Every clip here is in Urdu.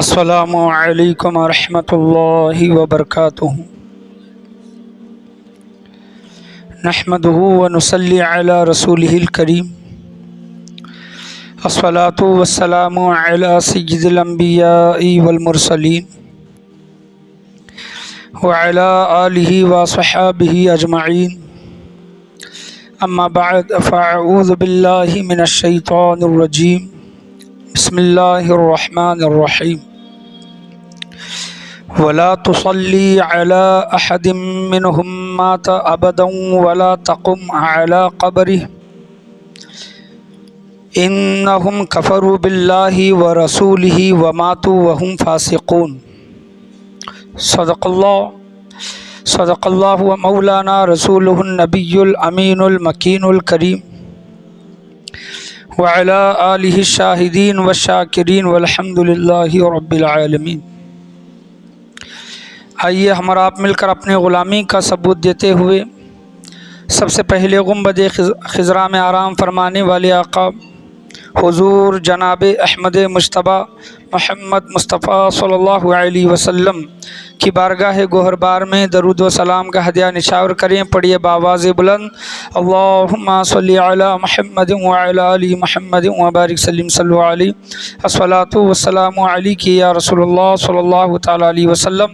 السلام علیکم ورحمۃ اللہ وبرکاتہ۔ نحمدہ ونصلی علی رسولہ الکریم، الصلاۃ والسلام علی سید الانبیاء والمرسلین وعلی آلہ وصحبہ اجمعین، اما بعد فاعوذ باللہ من الشیطان الرجیم، بسم اللہ الرحمن الرحیم۔ ولا تصلی علی احد منہم مات ابدا ولا تقم علی قبرہ انہم کفروا باللہ ورسولہ وماتوا وہم فاسقون۔ صدق اللہ و مولانا رسولہ النبی الامین المکین الکریم، وعلی آلہ الشاہدین والشاکرین والحمد للہ رب العالمین۔ آئیے ہم اور آپ مل کر اپنے غلامی کا ثبوت دیتے ہوئے سب سے پہلے گنبد خضرا میں آرام فرمانے والے آقا حضور جناب احمد مجتبیٰ محمد مصطفیٰ صلی اللہ علیہ وسلم کی بارگاہ گوہر بار میں درود و سلام کا ہدیہ نشاور کریں۔ پڑھیے باواز بلند، اللہم صلی علی محمد وعلی آل محمد وبارک سلم صلی علیہ، الصلاۃ والسلام علیک یا رسول اللہ صلی اللہ تعالیٰ علیہ وسلم۔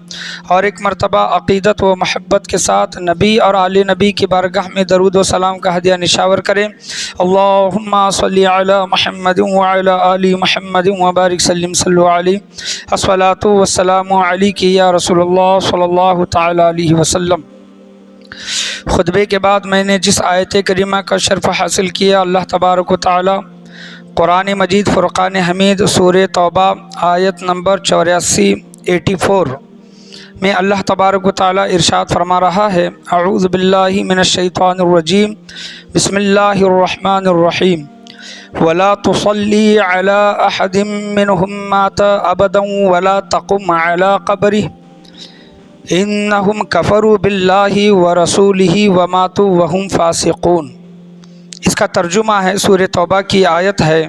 اور ایک مرتبہ عقیدت و محبت کے ساتھ نبی اور آل نبی کی بارگاہ میں درود و سلام کا ہدیہ نشاور کریں۔ اللہم صلی علی محمد وعلی آل محمد وبارک سلم صلی علیہ، الصلاۃ والسلام علیک یا رسول اللہ صلی اللہ تعالیٰ علیہ وسلم۔ خطبے کے بعد میں نے جس آیت کریمہ کا شرف حاصل کیا، اللہ تبارک و تعالیٰ قرآن مجید فرقان حمید سورہ توبہ آیت نمبر 84 میں اللہ تبارک و تعالیٰ ارشاد فرما رہا ہے، اعوذ باللہ من الشیطان الرجیم، بسم اللہ الرحمن الرحیم۔ ولا تصلی علی احد منہم مات ابدا ولا تقم علی قبرہ انہم کفروا باللہ ورسولہ وماتوا وہم فاسقون۔ اس کا ترجمہ ہے، سورہ توبہ کی آیت ہے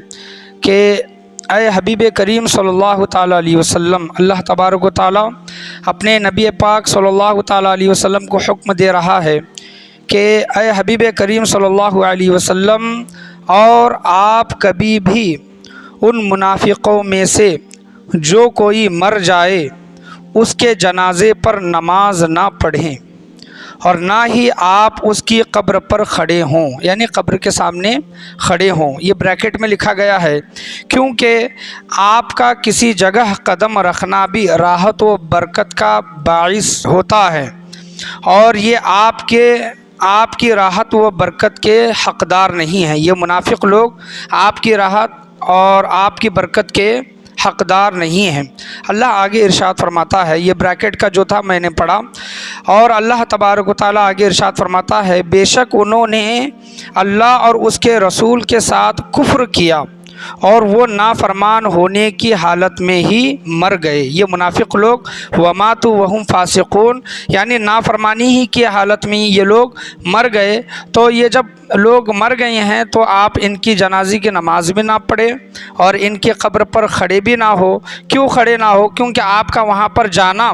کہ اے حبیب کریم صلی اللہ تعالیٰ علیہ وسلم، اللہ تبارک و تعالیٰ اپنے نبی پاک صلی اللہ تعالیٰ علیہ وسلم کو حکم دے رہا ہے کہ اے حبیب کریم صلی اللہ علیہ وسلم، اور آپ کبھی بھی ان منافقوں میں سے جو کوئی مر جائے اس کے جنازے پر نماز نہ پڑھیں، اور نہ ہی آپ اس کی قبر پر کھڑے ہوں، یعنی قبر کے سامنے کھڑے ہوں۔ یہ بریکٹ میں لکھا گیا ہے کیونکہ آپ کا کسی جگہ قدم رکھنا بھی راحت و برکت کا باعث ہوتا ہے، اور یہ آپ کی راحت و برکت کے حقدار نہیں ہیں۔ یہ منافق لوگ آپ کی راحت اور آپ کی برکت کے حقدار نہیں ہیں۔ اللہ آگے ارشاد فرماتا ہے، یہ بریکٹ کا جو تھا میں نے پڑھا، اور اللہ تبارک و تعالیٰ آگے ارشاد فرماتا ہے، بے شک انہوں نے اللہ اور اس کے رسول کے ساتھ کفر کیا اور وہ نافرمان ہونے کی حالت میں ہی مر گئے۔ یہ منافق لوگ وماتوا وہم فاسقون، یعنی نافرمانی ہی کی حالت میں یہ لوگ مر گئے۔ تو یہ جب لوگ مر گئے ہیں تو آپ ان کی جنازے کی نماز بھی نہ پڑھے اور ان کی قبر پر کھڑے بھی نہ ہو۔ کیوں کھڑے نہ ہو؟ کیونکہ آپ کا وہاں پر جانا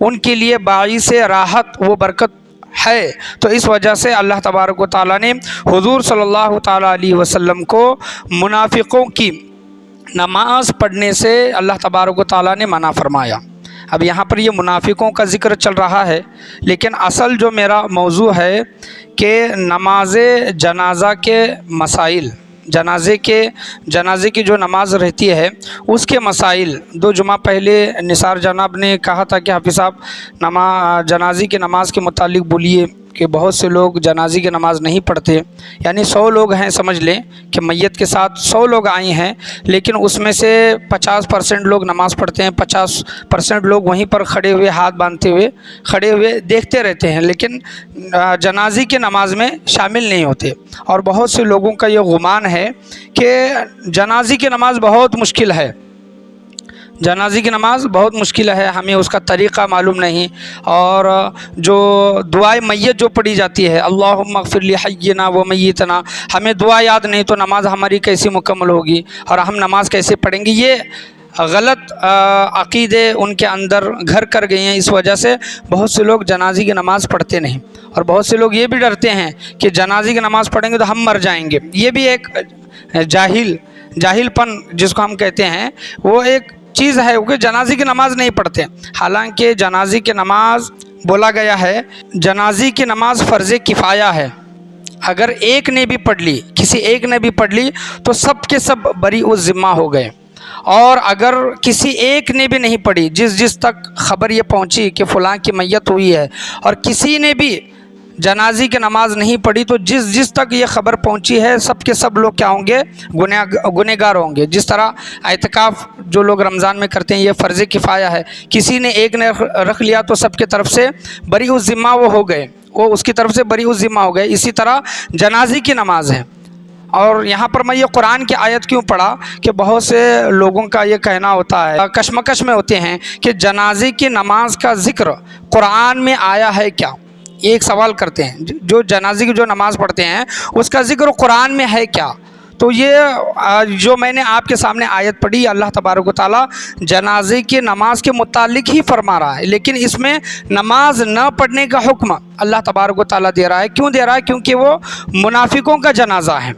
ان کے لیے باعث راحت و برکت ہے۔ تو اس وجہ سے اللہ تبارک و تعالیٰ نے حضور صلی اللہ تعالیٰ علیہ وسلم کو منافقوں کی نماز پڑھنے سے اللہ تبارک و تعالیٰ نے منع فرمایا۔ اب یہاں پر یہ منافقوں کا ذکر چل رہا ہے، لیکن اصل جو میرا موضوع ہے کہ نماز جنازہ کے مسائل، جنازے کی جو نماز رہتی ہے اس کے مسائل۔ 2 جمعہ پہلے نثار جناب نے کہا تھا کہ حافظ صاحب جنازے کی نماز کے متعلق بولیے کہ بہت سے لوگ جنازے کی نماز نہیں پڑھتے، یعنی 100 لوگ ہیں، سمجھ لیں کہ میت کے ساتھ 100 لوگ آئے ہیں، لیکن اس میں سے 50% لوگ نماز پڑھتے ہیں، 50% لوگ وہیں پر کھڑے ہوئے ہاتھ باندھتے ہوئے کھڑے ہوئے دیکھتے رہتے ہیں، لیکن جنازے کی نماز میں شامل نہیں ہوتے۔ اور بہت سے لوگوں کا یہ گمان ہے کہ جنازے کی نماز بہت مشکل ہے، جنازے کی نماز بہت مشکل ہے، ہمیں اس کا طریقہ معلوم نہیں، اور جو دعائے میت جو پڑھی جاتی ہے اللہم اغفر لی حینا و میتنا، ہمیں دعا یاد نہیں تو نماز ہماری کیسی مکمل ہوگی اور ہم نماز کیسے پڑھیں گے؟ یہ غلط عقیدے ان کے اندر گھر کر گئے ہیں، اس وجہ سے بہت سے لوگ جنازے کی نماز پڑھتے نہیں، اور بہت سے لوگ یہ بھی ڈرتے ہیں کہ جنازے کی نماز پڑھیں گے تو ہم مر جائیں گے۔ یہ بھی ایک جاہل پن جس کو ہم کہتے ہیں، وہ ایک چیز ہے کہ جنازے کی نماز نہیں پڑھتے، حالانکہ جنازے کی نماز بولا گیا ہے، جنازے کی نماز فرض کفایہ ہے۔ اگر ایک نے بھی پڑھ لی، کسی ایک نے بھی پڑھ لی تو سب کے سب بریء الذمہ ہو گئے، اور اگر کسی ایک نے بھی نہیں پڑھی، جس تک خبر یہ پہنچی کہ فلاں کی میت ہوئی ہے، اور کسی نے بھی جنازے کی نماز نہیں پڑھی، تو جس تک یہ خبر پہنچی ہے سب کے سب لوگ کیا ہوں گے؟ گنہگار ہوں گے۔ جس طرح اعتکاف جو لوگ رمضان میں کرتے ہیں یہ فرض کفایہ ہے، کسی نے ایک نے رکھ لیا تو سب کی طرف سے بریء الذمہ وہ ہو گئے، وہ اس کی طرف سے بریء الذمہ ہو گئے۔ اسی طرح جنازے کی نماز ہے۔ اور یہاں پر میں یہ قرآن کی آیت کیوں پڑھا کہ بہت سے لوگوں کا یہ کہنا ہوتا ہے، کشمکش میں ہوتے ہیں کہ جنازے کی نماز کا ذکر قرآن میں آیا ہے کیا؟ ایک سوال کرتے ہیں، جو جنازے کی جو نماز پڑھتے ہیں اس کا ذکر قرآن میں ہے کیا؟ تو یہ جو میں نے آپ کے سامنے آیت پڑھی، اللہ تبارک و تعالیٰ جنازے کی نماز کے متعلق ہی فرما رہا ہے، لیکن اس میں نماز نہ پڑھنے کا حکم اللہ تبارک و تعالیٰ دے رہا ہے۔ کیوں دے رہا ہے؟ کیونکہ وہ منافقوں کا جنازہ ہے۔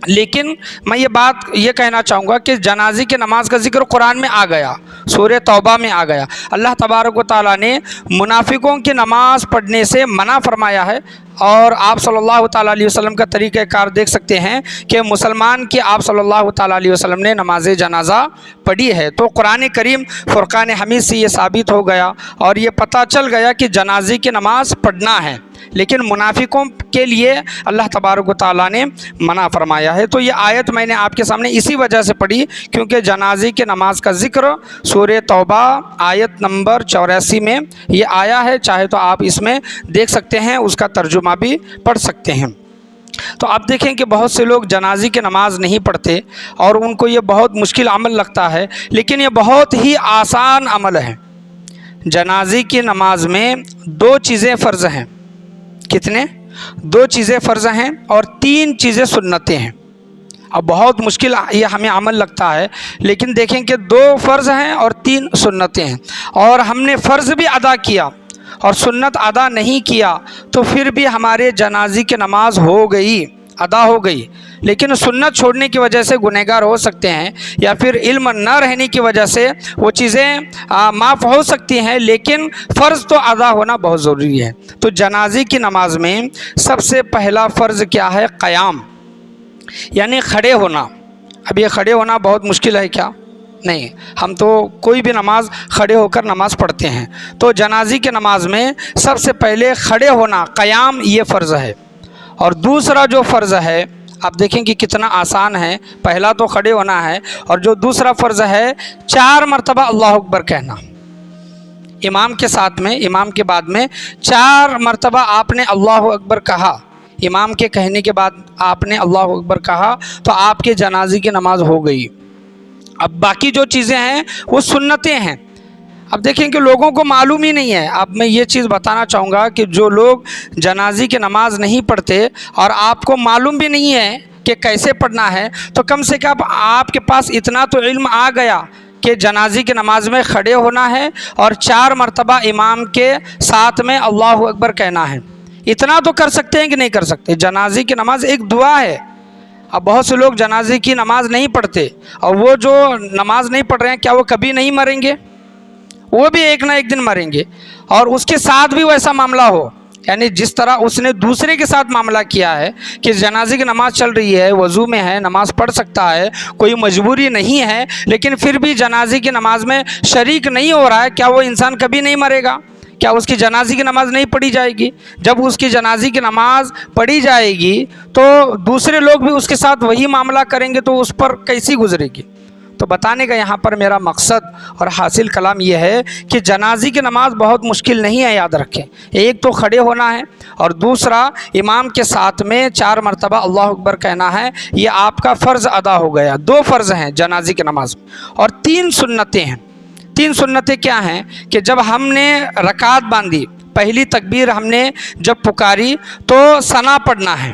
لیکن میں یہ بات یہ کہنا چاہوں گا کہ جنازے کی نماز کا ذکر قرآن میں آ گیا، سورہ توبہ میں آ گیا۔ اللہ تبارک و تعالیٰ نے منافقوں کی نماز پڑھنے سے منع فرمایا ہے، اور آپ صلی اللہ تعالیٰ علیہ وسلم کا طریقہ کار دیکھ سکتے ہیں کہ مسلمان کی آپ صلی اللہ تعالیٰ علیہ وسلم نے نماز جنازہ پڑھی ہے۔ تو قرآن کریم فرقان حمید سے یہ ثابت ہو گیا اور یہ پتہ چل گیا کہ جنازے کی نماز پڑھنا ہے، لیکن منافقوں کے لیے اللہ تبارک و تعالیٰ نے منع فرمایا ہے۔ تو یہ آیت میں نے آپ کے سامنے اسی وجہ سے پڑھی کیونکہ جنازے کی نماز کا ذکر سورہ توبہ آیت نمبر 84 میں یہ آیا ہے، چاہے تو آپ اس میں دیکھ سکتے ہیں، اس کا ترجمہ بھی پڑھ سکتے ہیں۔ تو آپ دیکھیں کہ بہت سے لوگ جنازے کی نماز نہیں پڑھتے اور ان کو یہ بہت مشکل عمل لگتا ہے، لیکن یہ بہت ہی آسان عمل ہے۔ جنازے کی نماز میں 2 چیزیں فرض ہیں۔ کتنے؟ 2 چیزیں فرض ہیں اور 3 چیزیں سنتیں ہیں۔ اب بہت مشکل یہ ہمیں عمل لگتا ہے، لیکن دیکھیں کہ 2 فرض ہیں اور 3 سنتیں ہیں، اور ہم نے فرض بھی ادا کیا اور سنت ادا نہیں کیا تو پھر بھی ہمارے جنازے کی نماز ہو گئی، ادا ہو گئی، لیکن سنت چھوڑنے کی وجہ سے گنہگار ہو سکتے ہیں، یا پھر علم نہ رہنے کی وجہ سے وہ چیزیں معاف ہو سکتی ہیں، لیکن فرض تو ادا ہونا بہت ضروری ہے۔ تو جنازے کی نماز میں سب سے پہلا فرض کیا ہے؟ قیام، یعنی کھڑے ہونا۔ اب یہ کھڑے ہونا بہت مشکل ہے کیا؟ نہیں، ہم تو کوئی بھی نماز کھڑے ہو کر نماز پڑھتے ہیں۔ تو جنازے کی نماز میں سب سے پہلے کھڑے ہونا، قیام، یہ فرض ہے۔ اور دوسرا جو فرض ہے، آپ دیکھیں کہ کتنا آسان ہے۔ پہلا تو کھڑے ہونا ہے، اور جو دوسرا فرض ہے 4 مرتبہ اللہ اکبر کہنا۔ امام کے ساتھ میں، امام کے بعد میں 4 مرتبہ آپ نے اللہ اکبر کہا، امام کے کہنے کے بعد آپ نے اللہ اکبر کہا تو آپ کے جنازے کی نماز ہو گئی۔ اب باقی جو چیزیں ہیں وہ سنتیں ہیں۔ اب دیکھیں کہ لوگوں کو معلوم ہی نہیں ہے۔ اب میں یہ چیز بتانا چاہوں گا کہ جو لوگ جنازے کی نماز نہیں پڑھتے اور آپ کو معلوم بھی نہیں ہے کہ کیسے پڑھنا ہے، تو کم سے کم آپ کے پاس اتنا تو علم آ گیا کہ جنازے کی نماز میں کھڑے ہونا ہے اور 4 مرتبہ امام کے ساتھ میں اللہ اکبر کہنا ہے۔ اتنا تو کر سکتے ہیں کہ نہیں کر سکتے؟ جنازے کی نماز ایک دعا ہے۔ اب بہت سے لوگ جنازے کی نماز نہیں پڑھتے، اور وہ جو نماز نہیں پڑھ رہے ہیں کیا وہ کبھی نہیں مریں گے؟ وہ بھی ایک نہ ایک دن مریں گے، اور اس کے ساتھ بھی ویسا معاملہ ہو، یعنی جس طرح اس نے دوسرے کے ساتھ معاملہ کیا ہے کہ جنازے کی نماز چل رہی ہے، وضو میں ہے، نماز پڑھ سکتا ہے، کوئی مجبوری نہیں ہے، لیکن پھر بھی جنازے کی نماز میں شریک نہیں ہو رہا ہے، کیا وہ انسان کبھی نہیں مرے گا؟ کیا اس کی جنازے کی نماز نہیں پڑھی جائے گی؟ جب اس کی جنازے کی نماز پڑھی جائے گی تو دوسرے لوگ بھی اس کے ساتھ وہی معاملہ کریں گے، تو اس پر کیسی گزرے گی؟ تو بتانے کا یہاں پر میرا مقصد اور حاصل کلام یہ ہے کہ جنازے کی نماز بہت مشکل نہیں ہے، یاد رکھیں۔ ایک تو کھڑے ہونا ہے، اور دوسرا امام کے ساتھ میں 4 مرتبہ اللہ اکبر کہنا ہے۔ یہ آپ کا فرض ادا ہو گیا۔ 2 فرض ہیں جنازے کی نماز میں، اور 3 سنتیں ہیں۔ 3 سنتیں کیا ہیں کہ جب ہم نے رکعت باندھی، پہلی تکبیر ہم نے جب پکاری تو ثنا پڑھنا ہے،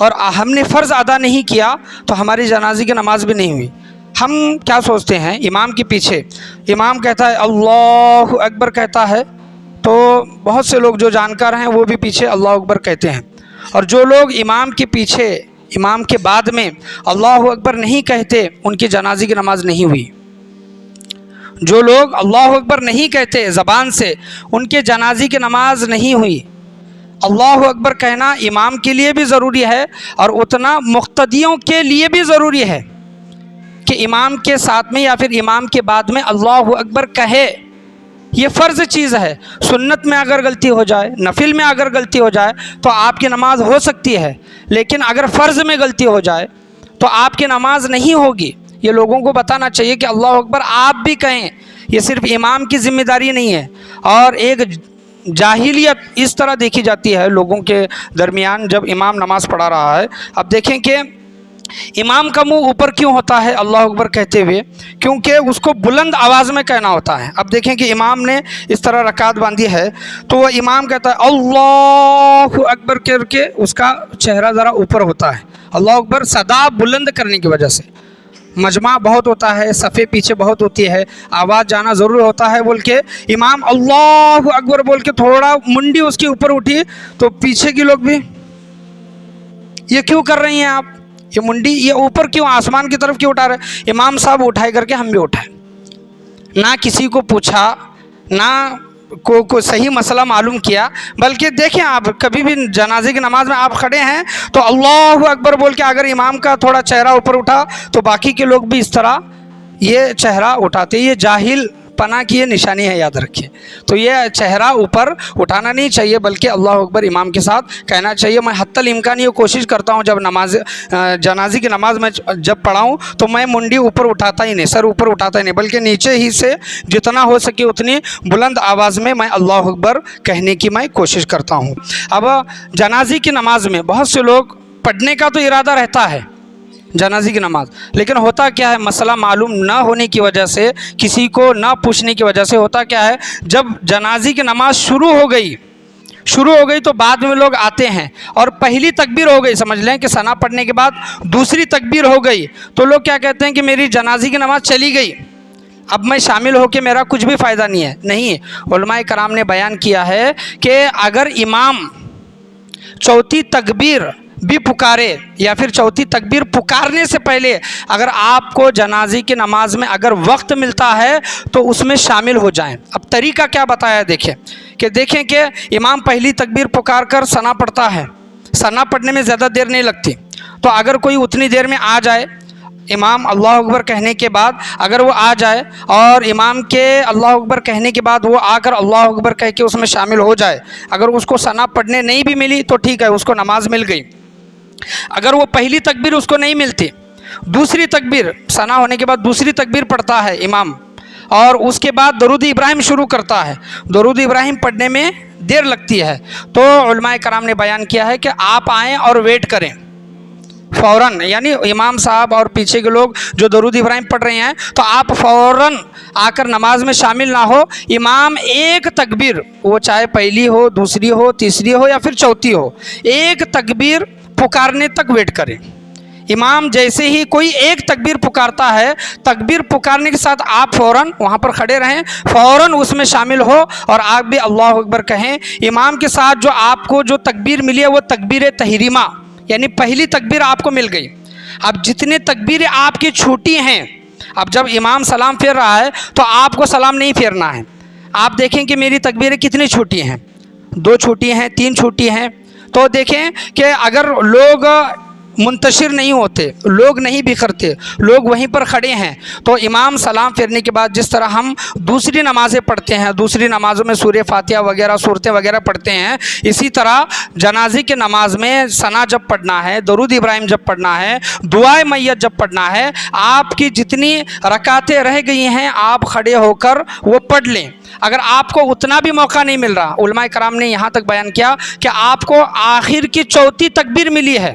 اور ہم نے فرض ادا نہیں کیا تو ہماری جنازے کی نماز بھی نہیں ہوئی۔ ہم کیا سوچتے ہیں، امام کے پیچھے امام کہتا ہے اللہ اکبر کہتا ہے، تو بہت سے لوگ جو جانکار ہیں وہ بھی پیچھے اللہ اکبر کہتے ہیں، اور جو لوگ امام کے پیچھے امام کے بعد میں اللہ اکبر نہیں کہتے ان کی جنازے کی نماز نہیں ہوئی۔ جو لوگ اللہ اکبر نہیں کہتے زبان سے ان کے جنازے کی نماز نہیں ہوئی۔ اللہ اکبر کہنا امام کے لیے بھی ضروری ہے اور اتنا مقتدیوں کے لیے بھی ضروری ہے کہ امام کے ساتھ میں یا پھر امام کے بعد میں اللہ اکبر کہے۔ یہ فرض چیز ہے، سنت میں اگر غلطی ہو جائے، نفل میں اگر غلطی ہو جائے تو آپ کی نماز ہو سکتی ہے، لیکن اگر فرض میں غلطی ہو جائے تو آپ کی نماز نہیں ہوگی۔ یہ لوگوں کو بتانا چاہیے کہ اللہ اکبر آپ بھی کہیں، یہ صرف امام کی ذمہ داری نہیں ہے۔ اور ایک جاہلیت اس طرح دیکھی جاتی ہے لوگوں کے درمیان جب امام نماز پڑھا رہا ہے۔ اب دیکھیں کہ امام کا منہ اوپر کیوں ہوتا ہے اللہ اکبر کہتے ہوئے؟ کیونکہ اس کو بلند آواز میں کہنا ہوتا ہے۔ اب دیکھیں کہ امام نے اس طرح رکعت باندھی ہے تو وہ امام کہتا ہے اللہ اکبر کر کے اس کا چہرہ ذرا اوپر ہوتا ہے، اللہ اکبر صدا بلند کرنے کی وجہ سے۔ مجمع بہت ہوتا ہے، صفیں پیچھے بہت ہوتی ہے، آواز جانا ضرور ہوتا ہے، بول کے امام اللہ اکبر بول کے تھوڑا منڈی اس کے اوپر اٹھی تو پیچھے کے لوگ بھی یہ کیوں کر رہی ہیں آپ، یہ منڈی یہ اوپر کیوں آسمان کی طرف کیوں اٹھا رہے؟ امام صاحب اٹھائے کر کے ہم بھی اٹھائے، نہ کسی کو پوچھا، نہ کو صحیح مسئلہ معلوم کیا، بلکہ دیکھیں آپ کبھی بھی جنازے کی نماز میں آپ کھڑے ہیں تو اللہ اکبر بول کے اگر امام کا تھوڑا چہرہ اوپر اٹھا تو باقی کے لوگ بھی اس طرح یہ چہرہ اٹھاتے۔ یہ جاہل پناہ کی یہ نشانی ہے، یاد رکھیں۔ تو یہ چہرہ اوپر اٹھانا نہیں چاہیے بلکہ اللہ اکبر امام کے ساتھ کہنا چاہیے۔ میں حتی الامکان یہ کوشش کرتا ہوں جب جنازے کی نماز میں جب پڑھاؤں تو میں منڈی اوپر اٹھاتا ہی نہیں، سر اوپر اٹھاتا ہی نہیں، بلکہ نیچے ہی سے جتنا ہو سکے اتنی بلند آواز میں اللہ اکبر کہنے کی میں کوشش کرتا ہوں۔ اب جنازے کی نماز میں بہت سے لوگ پڑھنے کا تو ارادہ رہتا ہے جنازے کی نماز، لیکن ہوتا کیا ہے، مسئلہ معلوم نہ ہونے کی وجہ سے، کسی کو نہ پوچھنے کی وجہ سے ہوتا کیا ہے، جب جنازے کی نماز شروع ہو گئی تو بعد میں لوگ آتے ہیں اور پہلی تکبیر ہو گئی، سمجھ لیں کہ ثنا پڑھنے کے بعد دوسری تکبیر ہو گئی تو لوگ کیا کہتے ہیں کہ میری جنازے کی نماز چلی گئی، اب میں شامل ہو کے میرا کچھ بھی فائدہ نہیں ہے۔ نہیں، علماء کرام نے بیان کیا ہے کہ اگر امام چوتھی تکبیر بھی پکارے یا پھر چوتھی تکبیر پکارنے سے پہلے اگر آپ کو جنازے کی نماز میں اگر وقت ملتا ہے تو اس میں شامل ہو جائیں۔ اب طریقہ کیا بتایا دیکھیں کہ امام پہلی تکبیر پکار کر ثنا پڑھتا ہے، ثنا پڑھنے میں زیادہ دیر نہیں لگتی، تو اگر کوئی اتنی دیر میں آ جائے امام اللہ اکبر کہنے کے بعد، اگر وہ آ جائے اور امام کے اللہ اکبر کہنے کے بعد وہ آ کر اللہ اکبر کہہ کے اس میں شامل ہو جائے، اگر اس کو ثنا پڑھنے نہیں بھی ملی تو ٹھیک ہے، اس کو نماز مل گئی۔ اگر وہ پہلی تکبیر اس کو نہیں ملتی، دوسری تکبیر ثنا ہونے کے بعد دوسری تکبیر پڑھتا ہے امام اور اس کے بعد درود ابراہیم شروع کرتا ہے، درود ابراہیم پڑھنے میں دیر لگتی ہے، تو علماء کرام نے بیان کیا ہے کہ آپ آئیں اور ویٹ کریں فوراً، یعنی امام صاحب اور پیچھے کے لوگ جو درود ابراہیم پڑھ رہے ہیں تو آپ فوراً آ کر نماز میں شامل نہ ہو۔ امام ایک تکبیر، وہ چاہے پہلی ہو، دوسری ہو، تیسری ہو یا پھر چوتھی ہو، ایک تکبیر پکارنے تک ویٹ کریں۔ امام جیسے ہی کوئی ایک تکبیر پکارتا ہے، تکبیر پکارنے کے ساتھ آپ فوراً وہاں پر کھڑے رہیں، فوراً اس میں شامل ہو اور آپ بھی اللہ اکبر کہیں۔ امام کے ساتھ جو آپ کو جو تکبیر ملی ہے وہ تکبیر تحریمہ، یعنی پہلی تکبیر آپ کو مل گئی۔ اب جتنے تکبیریں آپ کی چھوٹی ہیں، اب جب امام سلام پھیر رہا ہے تو آپ کو سلام نہیں پھیرنا ہے۔ آپ دیکھیں کہ میری تکبیریں کتنی چھوٹی ہیں، 2 چھوٹی ہیں، 3 چھوٹی ہیں، تو دیکھیں کہ اگر لوگ منتشر نہیں ہوتے، لوگ نہیں بکھرتے، لوگ وہیں پر کھڑے ہیں، تو امام سلام پھیرنے کے بعد جس طرح ہم دوسری نمازیں پڑھتے ہیں، دوسری نمازوں میں سورہ فاتحہ وغیرہ صورتیں وغیرہ پڑھتے ہیں، اسی طرح جنازے کی نماز میں ثنا جب پڑھنا ہے، درود ابراہیم جب پڑھنا ہے، دعائے میت جب پڑھنا ہے، آپ کی جتنی رکعتیں رہ گئی ہیں آپ کھڑے ہو کر وہ پڑھ لیں۔ اگر آپ کو اتنا بھی موقع نہیں مل رہا، علماء کرام نے یہاں تک بیان کیا کہ آپ کو آخر کی چوتھی تکبیر ملی ہے،